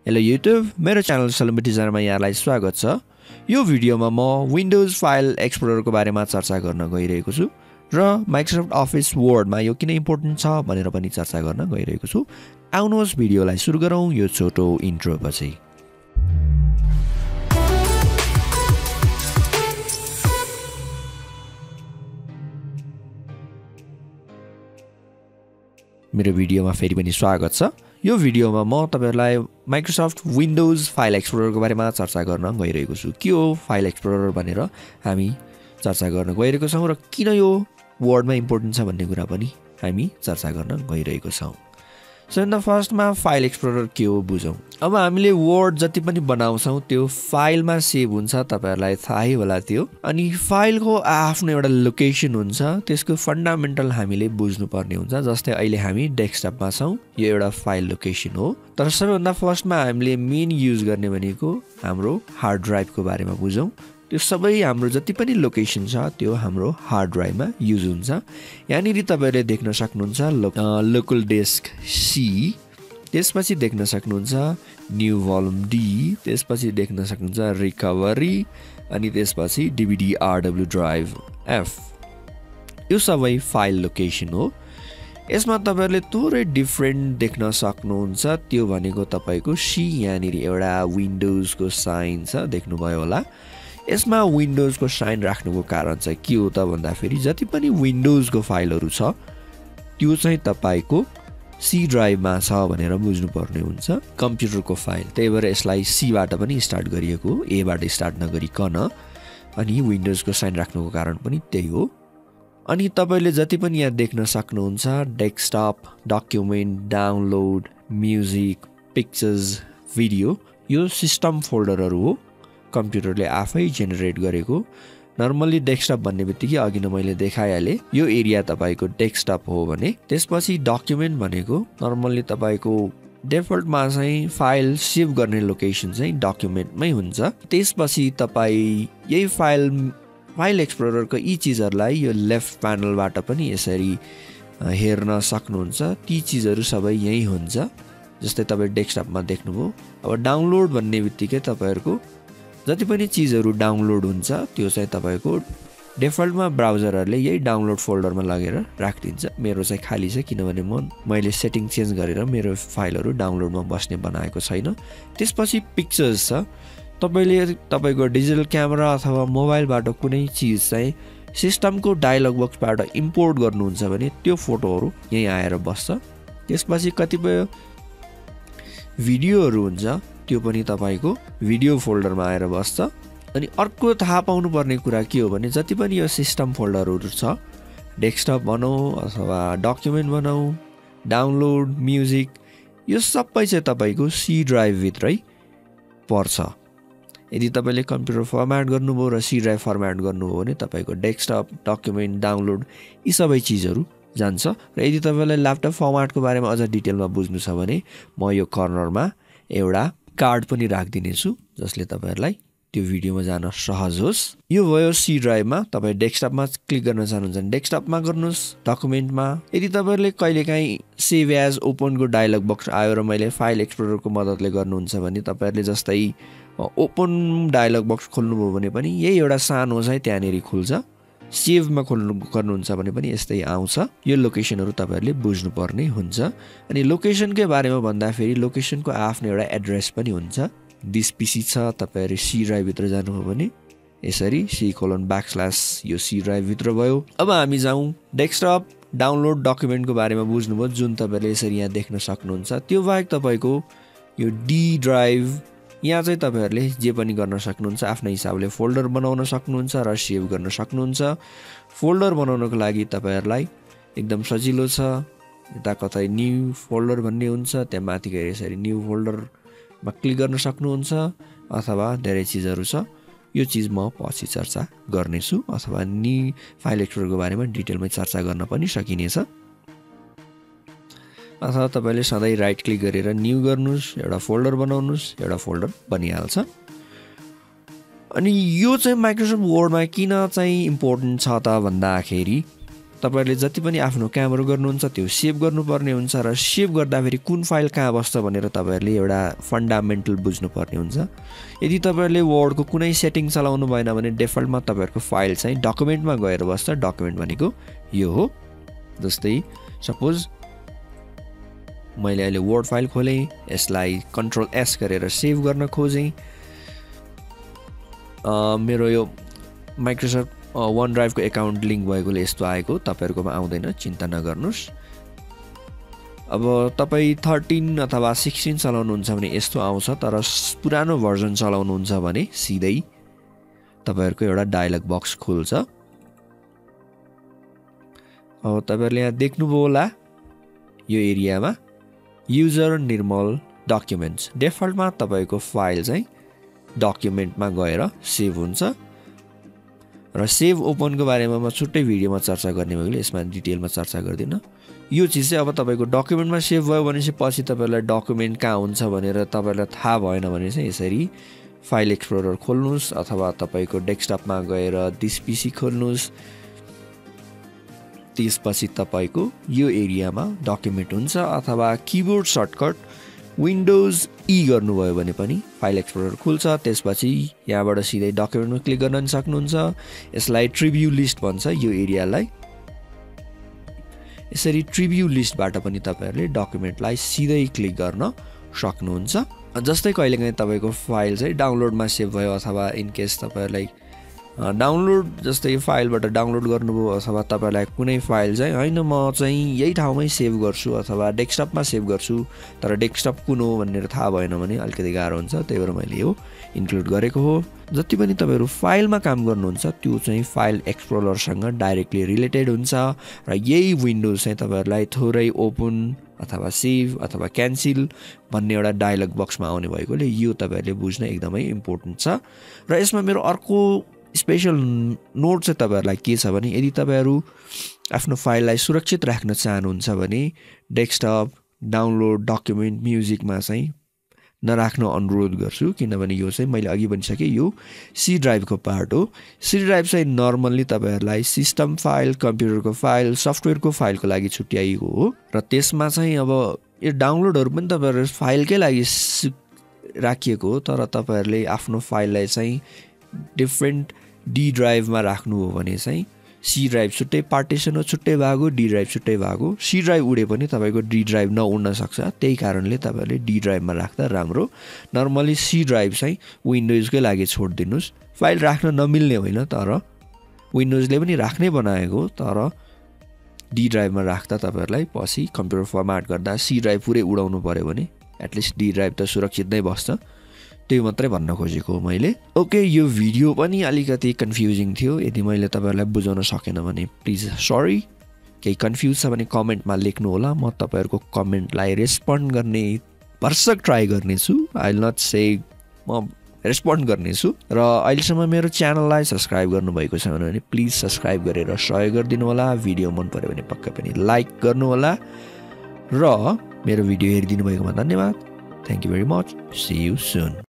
Hello YouTube मेरो channel सलम्बी डिजाइनमा यहाँलाई स्वागत छ। यो भिडियोमा म विन्डोज फाइल एक्सप्लोररको बारेमा चर्चा गर्न गइरहेको छु र माइक्रोसफ्ट अफिस वर्डमा यो किन इम्पोर्टेन्ट छ भनेर पनि चर्चा गर्न गइरहेको छु। आउनुहोस् भिडियोलाई सुरु गरौँ यो छोटो इन्ट्रो पछि। मेरो भिडियोमा फेरि पनि स्वागत छ। यो भिडियोमा म तपाईहरुलाई माइक्रोसफ्ट विन्डोज फाइल एक्सप्लोररको बारेमा चर्चा गर्न गइरहेको छु। के हो फाइल एक्सप्लोरर भनेर हामी चर्चा गर्न गइरहेको छौं र किन यो वर्डमा इम्पोर्टेन्ट छ भन्ने कुरा पनि हामी चर्चा गर्न गइरहेको छौं। सो इन द फर्स्टमा फाइल एक्सप्लोरर के हो बुझौं। अब हामीले वर्ड जति पनि बनाउँछौं त्यो फाइलमा सेभ हुन्छ, तपाईहरुलाई थाहै होला त्यो। अनि फाइलको आफ्नो एउटा लोकेसन हुन्छ, त्यसको फन्डामेन्टल हामीले बुझ्नुपर्ने हुन्छ। जस्तै अहिले हामी डेस्कटपमा छौं, यो एउटा फाइल लोकेसन हो। तर सबैभन्दा फर्स्टमा हामीले मेन युज गर्ने भनेको हाम्रो हार्ड ड्राइभको बारेमा बुझौं। त्यो सबै हाम्रो जति पनि लोकेसन छ त्यो हाम्रो हार्ड ड्राइभमा युज हुन्छ। यहाँनिर तपाईहरुले देख्न सक्नुहुन्छ लोकल डिस्क सी, त्यसपछि देख्न सक्नुहुन्छ न्यू भोल्युम डी, त्यसपछि देख्न सक्नुहुन्छ रिकभरी, अनि त्यसपछि डीवीडी आरडब्ल्यू ड्राइभ एफ। यो सबै फाइल लोकेसन हो। यसमा तपाईहरुले थोरै डिफरेन्ट देख्न सक्नुहुन्छ। त्यो भनेको तपाईको सी, यहाँनिर एउटा विन्डोजको साइन छ, देख्नुभयो होला। यसमा विन्डोजको साइन राख्नुको कारण चाहिँ के हो त भन्दाखेरि जति पनि विन्डोजको फाइलहरु छ त्यो चाहिँ तपाईको सी ड्राइभमा छ भनेर बुझ्नुपर्ने हुन्छ, कम्प्युटरको फाइल। त्यही भएर यसलाई सी बाट पनि स्टार्ट गरिएको, ए बाट स्टार्ट नगरिकन। अनि विन्डोजको साइन राख्नुको कारण पनि त्यही हो। अनि तपाईले जति पनि यहाँ देख्न सक्नुहुन्छ desktop, document, download, music, pictures, video, यो सिस्टम फोल्डरहरु हो, कम्प्युटरले आफै जेनेरेट गरेको। नर्मली डेस्कटप भन्ने बित्तिकै अघि नै मैले देखाइहाले, यो एरिया तपाईको डेस्कटप हो भने त्यसपछि डकुमेन्ट भनेको नर्मली तपाईको डिफल्टमा चाहिँ फाइल सेभ गर्ने लोकेसन चाहिँ डकुमेन्टमै हुन्छ। त्यसपछि तपाई यही फाइल एक्सप्लोररको यी चीजहरुलाई यो लेफ्ट प्यानलबाट पनि यसरी हेर्न सक्नुहुन्छ। ती चीजहरु सबै यही हुन्छ, जस्तै तपाई डेस्कटपमा देख्नुभयो। अब डाउनलोड भन्ने बित्तिकै तपाईहरुको जति पनि चीजहरु डाउनलोड हुन्छ त्यो चाहिँ तपाईको डिफल्टमा ब्राउजरहरुले यही डाउनलोड फोल्डरमा लगेर राखिदिन्छ। मेरो चाहिँ खाली छ किनभने मैले सेटिङ चेन्ज गरेर मेरो फाइलहरु डाउनलोडमा बस्ने बनाएको छैन। त्यसपछि पिक्चर्स छ। तपाईले तपाईको डिजिटल क्यामेरा अथवा मोबाइलबाट कुनै चीज चाहिँ सिस्टमको डायलग बक्सबाट इम्पोर्ट गर्नुहुन्छ भने त्यो फोटोहरु यही आएर बस्छ। त्यसपछि कतिपय भिडियोहरु हुन्छ त्यो पनि तपाईको भिडियो फोल्डरमा आएर बस्छ। अनि अर्को थाहा पाउनु पर्ने कुरा के हो भने जति पनि यो सिस्टम फोल्डरहरु छ, डेस्कटप भनौं अथवा डकुमेन्ट भनौं, डाउनलोड, म्युजिक, यो सबै चाहिँ तपाईको सी ड्राइभ भित्रै पर्छ। यदि तपाईले कम्प्युटर फर्म्याट गर्नुभयो र सी ड्राइभ फर्म्याट गर्नुभयो भने तपाईको डेस्कटप, डकुमेन्ट, डाउनलोड यी सबै चीजहरु जान्छ। र यदि तपाईलाई ल्यापटप फर्म्याटको बारेमा अझ डिटेलमा बुझ्नु छ भने म यो कर्नरमा एउटा कार्ड पनि राखिदिने छु, जसले तपाईहरुलाई त्यो भिडियोमा जान सहज होस्। यो भयो सी ड्राइभमा। तपाई डेस्कटपमा क्लिक गर्न चाहनुहुन्छ भने डेस्कटपमा गर्नुस्, डकुमेन्टमा। यदि तपाईहरुले कहिलेकाहीँ सेभ एज ओपनको डायलग बक्स आयो र मैले फाइल एक्सप्लोररको मद्दतले गर्नुहुन्छ भने तपाईहरुले जस्तै ओपन डायलग बक्स खोल्नुभयो भने पनि यही एउटा सानो चाहिँ त्यहाँनेरि खुल्छ। सेभमा गर्नुहुन्छ भने पनि यस्तै आउँछ। यो लोकेसनहरु तपाईहरुले बुझ्नु पर्ने हुन्छ। अनि लोकेसनकै बारेमा भन्दाखेरि लोकेसनको आफ्नो एउटा एड्रेस पनि हुन्छ। दिस पीसी छ, तपाईहरु सी ड्राइभ भित्र जानुभयो भने यसरी C:\/ यो सी ड्राइभ भित्र भयो। अब हामी जाउँ डेस्कटप, डाउनलोड, डकुमेन्टको बारेमा बुझ्नुभयो जुन तपाईहरुले यसरी यहाँ देख्न सक्नुहुन्छ। त्यो बाहेक तपाईको यो डी ड्राइभ, यहाँ चाहिँ तपाईहरुले जे पनि गर्न सक्नुहुन्छ। आफ्नो हिसाबले फोल्डर बनाउन सक्नुहुन्छ र सेभ गर्न सक्नुहुन्छ। फोल्डर बनाउनको लागि तपाईहरुलाई एकदम सजिलो छ। यता कतै न्यू फोल्डर भन्ने हुन्छ, त्यहाँ माथि गएर यसरी न्यू फोल्डरमा क्लिक गर्न सक्नुहुन्छ। अथवा धेरै चीजहरु छ, यो चीज म पछि चर्चा गर्नेछु, अथवा फाइल एक्सप्लोररको बारेमा डिटेलमै चर्चा गर्न पनि सकिनेछ। अथवा तपाईले सधैँ राइट क्लिक गरेर न्यू गर्नुस्, एउटा फोल्डर बनाउनुस्, एउटा फोल्डर बनिहाल्छ। अनि यो चाहिँ माइक्रोसफ्ट वर्डमा किन चाहिँ इम्पोर्टेन्ट छ त भन्दाखेरि तपाईहरुले जति पनि आफ्नो कामहरु गर्नुहुन्छ त्यो सेभ गर्नुपर्ने हुन्छ र सेभ गर्दाफेरि कुन फाइल कहाँ बस्छ भनेर तपाईहरुले एउटा फन्डामेन्टल बुझ्नुपर्ने हुन्छ। यदि तपाईहरुले वर्डको कुनै सेटिङ चलाउनु भएन भने डिफल्टमा तपाईहरुको फाइल चाहिँ डकुमेन्टमा गएर बस्छ। डकुमेन्ट भनेको यो हो। जस्तै सपोज मैले अहिले वर्ड फाइल खोले, यसलाई कन्ट्रोल एस गरेर सेभ गर्न खोजे। मेरो यो माइक्रोसफ्ट वन ड्राइभ को एकाउन्ट लिंक भएकोले यस्तो आएको, तपाईहरुकोमा आउँदैन, चिन्ता नगर्नुस्। अब तपाई 13 अथवा 16 चलाउनुहुन्छ भने यस्तो आउँछ, तर पुरानो भर्जन चलाउनुहुन्छ भने सिधै तपाईहरुको एउटा डायलग बक्स खुल्छ। अब तपाईहरुले यहाँ देख्नुभयो होला यो एरियामा युजर निर्मल डकुमेन्ट्स, डिफल्टमा तपाईको फाइल चाहिँ डकुमेन्टमा गएर सेभ हुन्छ। र सेभ ओपनको बारेमा म छुट्टै भिडियोमा चर्चा गर्ने भएकोले यसमा डिटेलमा चर्चा गर्दिन। यो चीज चाहिँ अब तपाईको डकुमेन्टमा सेभ भयो भने चाहिँ पछि तपाईलाई डकुमेन्ट कहाँ हुन्छ भनेर तपाईलाई थाहा भएन भने चाहिँ यसरी फाइल एक्सप्लोरर खोल्नुस् अथवा तपाईको डेस्कटपमा गएर दिस पीसी खोल्नुस्। त्यसपछि तपाईको यो एरियामा डकुमेन्ट हुन्छ अथवा किबोर्ड सर्टकट विन्डोज ई गर्नुभयो भने पनि फाइल एक्सप्लोरर खुल्छ। त्यसपछि यहाँबाट सिधै डकुमेन्टमा क्लिक गर्न सक्नुहुन्छ। यसलाई ट्रिब्यू लिस्ट भन्छ यो एरियालाई। यसरी ट्रिब्यू लिस्टबाट पनि तपाईहरुले डकुमेन्टलाई सिधै क्लिक गर्न सक्नुहुन्छ। जस्तै कहिलेकाहीँ तपाईको फाइल चाहिँ डाउनलोडमा सेभ भयो अथवा इन केस तपाईहरुलाई डाउनलोड जस्तै फाइलबाट डाउनलोड गर्नुभयो अथवा तपाईलाई कुनै फाइल चाहिँ हैन म चाहिँ यही ठाउँमै सेभ गर्छु अथवा डेस्कटपमा सेभ गर्छु तर डेस्कटप कुन हो भनेर थाहा भएन भने अलिकति गाह्रो हुन्छ। त्यही भएर मैले यो इन्क्लुड गरेको हो। जति पनि तपाईहरु फाइलमा काम गर्नुहुन्छ त्यो चाहिँ फाइल एक्सप्लोररसँग डाइरेक्टली रिलेटेड हुन्छ र यही विन्डोज चाहिँ तपाईहरुलाई थोरै ओपन अथवा सेभ अथवा क्यान्सल भन्ने एउटा डायलग बक्समा आउने भएकोले यो तपाईहरुले बुझ्न एकदमै इम्पोर्टेन्ट छ। र यसमा मेरो अर्को स्पेशल नोट चाहिँ तपाईहरुलाई के छ भने यदि तपाईहरु आफ्नो फाइललाई सुरक्षित राख्न चाहनुहुन्छ भने डेस्कटप, डाउनलोड, डकुमेन्ट, म्युजिकमा चाहिँ नराख्न अनुरोध गर्छु। किनभने यो चाहिँ मैले अघि भनिसके यो सी ड्राइभको पार्ट हो। सी ड्राइभ चाहिँ नर्मल्ली तपाईहरुलाई सिस्टम फाइल, कम्प्युटरको फाइल, सफ्टवेयरको फाइलको लागि छुट्याइएको हो र त्यसमा चाहिँ अब यो डाउनलोडहरु पनि तपाईहरु फाइलकै लागि राखिएको हो। तर तपाईहरुले आफ्नो फाइललाई चाहिँ डिफरेन्ट डी ड्राइभमा राख्नु हो भने चाहिँ सी ड्राइभ छुट्टै पार्टिसन हो, छुट्टै भाग हो, डी ड्राइभ छुट्टै भाग हो। सी ड्राइभ उडे पनि तपाईको डी ड्राइभ नउड्न सक्छ। त्यही कारणले तपाईहरुले डी ड्राइभमा राख्दा राम्रो। नर्मली सी ड्राइभ चाहिँ विन्डोजकै लागि छोड्दिनुस्। फाइल राख्न नमिल्ने होइन, तर विन्डोजले पनि राख्नै बनाएको, तर डी ड्राइभमा राख्दा तपाईहरुलाई पछि कम्प्युटर फर्मेट गर्दा सी ड्राइभ पुरै उडाउनु पर्यो भने एटलिस्ट डी ड्राइभ त सुरक्षित नै बस्छ। त्यही मात्रै भन्न खोजेको हो मैले। ओके, यो भिडियो पनि अलिकति कन्फ्युजिङ थियो। यदि मैले तपाईहरुलाई बुझाउन सकेन भने प्लिज सरी। केही कन्फ्युज छ भने कमेन्टमा लेख्नु होला। म तपाईहरुको कमेन्टलाई रेस्पोन्ड गर्ने भरसक ट्राई गर्नेछु। आई विल नट से म रेस्पोन्ड गर्नेछु। र अहिलेसम्म मेरो च्यानललाई सब्स्क्राइब गर्नुभएको छ भने प्लिज सब्स्क्राइब गरेर सहयोग गरिदिनु होला। भिडियो मन पर्यो भने पक्कै पनि लाइक गर्नु होला र मेरो भिडियो हेरिदिनु भएकोमा धन्यवाद। Thank you very much. See you soon.